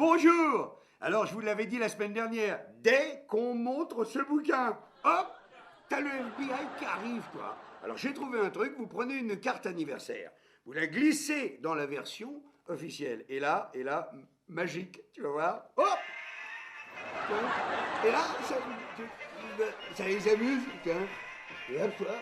Bonjour. Alors, je vous l'avais dit la semaine dernière, dès qu'on montre ce bouquin, hop, t'as le FBI qui arrive, quoi. Alors, j'ai trouvé un truc, vous prenez une carte anniversaire, vous la glissez dans la version officielle. Et là, magique, tu vas voir. Hop. Et là, ça les amuse, tiens. Et hop, toi,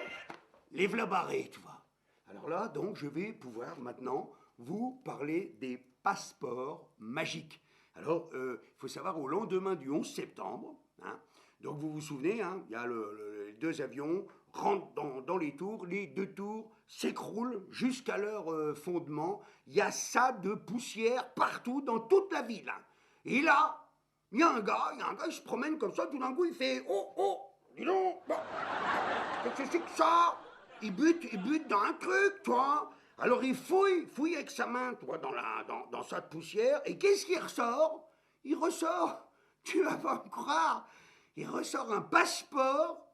les v'là barrés, tu vois. Alors là, donc, je vais pouvoir maintenant vous parler des passeports magiques. Alors, il faut savoir, au lendemain du 11 septembre, hein, donc vous vous souvenez, hein, il y a les deux avions rentrent dans les tours, les deux tours s'écroulent jusqu'à leur fondement. Il y a ça de poussière partout dans toute la ville. Hein. Et là, il y a un gars, il se promène comme ça, tout d'un coup, il fait « Oh, oh, dis donc, bah, qu'est-ce que c'est que ça ?» Il bute dans un truc, toi. Alors il fouille avec sa main, toi, dans sa poussière, et qu'est-ce qu'il ressort? Il ressort, tu vas pas me croire, il ressort un passeport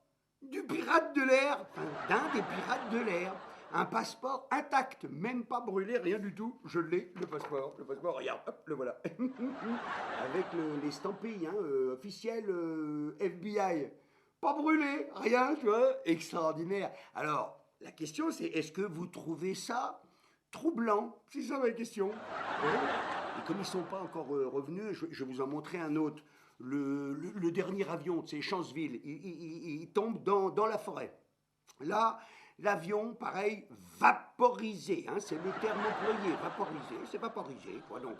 du pirate de l'air, enfin, d'un des pirates de l'air. Un passeport intact, même pas brûlé, rien du tout. Je l'ai, le passeport, regarde, hop, le voilà. Avec l'estampille officielle FBI. Pas brûlé, rien, tu vois, extraordinaire. Alors, la question c'est, est-ce que vous trouvez ça troublant? C'est ça ma question. Et comme ils ne sont pas encore revenus, je vais vous en montrer un autre. Le dernier avion, c'est Chanceville, il tombe dans la forêt. Là, l'avion, pareil, vaporisé, hein, c'est le terme employé, vaporisé, c'est vaporisé, quoi. Donc,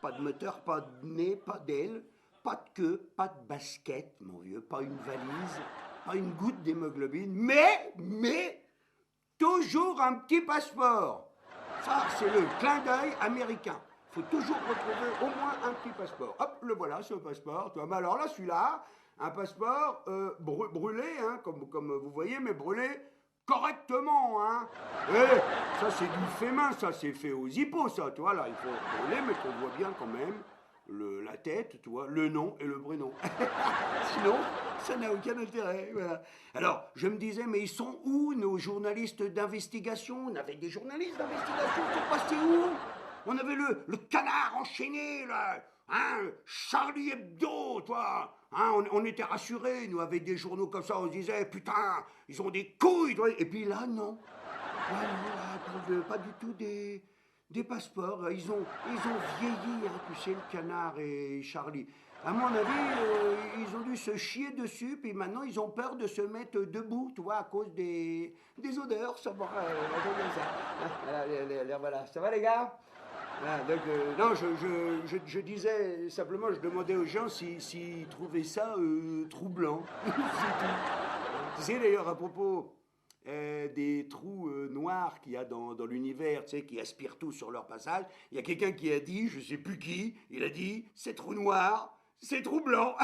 pas de moteur, pas de nez, pas d'aile, pas de queue, pas de basket, mon vieux, pas une valise, pas une goutte d'hémoglobine, mais, toujours un petit passeport. Ça, c'est le clin d'œil américain. Il faut toujours retrouver au moins un petit passeport. Hop, le voilà, ce passeport. Mais alors là, celui-là, un passeport brûlé, hein, comme vous voyez, mais brûlé correctement, hein. Ça, c'est du fait main, ça, c'est fait aux hippos, ça, tu vois, là, il faut brûler, mais qu'on voit bien quand même la tête, tu vois, le nom et le prénom. Sinon, ça n'a aucun intérêt, voilà. Alors, je me disais, mais ils sont où, nos journalistes d'investigation? On avait des journalistes d'investigation, ils sont passés où? On avait le canard enchaîné, là, hein, Charlie Hebdo, toi, hein, on était rassurés, nous, avec des journaux comme ça, on se disait, putain, ils ont des couilles, toi. Et puis là, non. Là, non, là, pas du tout des passeports. Ils ont vieilli, hein, tu sais, le canard et Charlie. À mon avis, ils ont dû se chier dessus, puis maintenant, ils ont peur de se mettre debout, tu vois, à cause des odeurs. Ça va, voilà. Ça va, les gars? Ah, donc, non, je disais simplement, je demandais aux gens s'ils trouvaient ça troublant. C'est tout. Tu sais d'ailleurs, à propos des trous noirs qu'il y a dans l'univers, tu sais, qui aspirent tout sur leur passage, il y a quelqu'un qui a dit, je sais plus qui, il a dit, ces trous noirs, c'est troublant.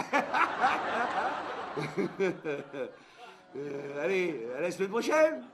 Allez, à la semaine prochaine.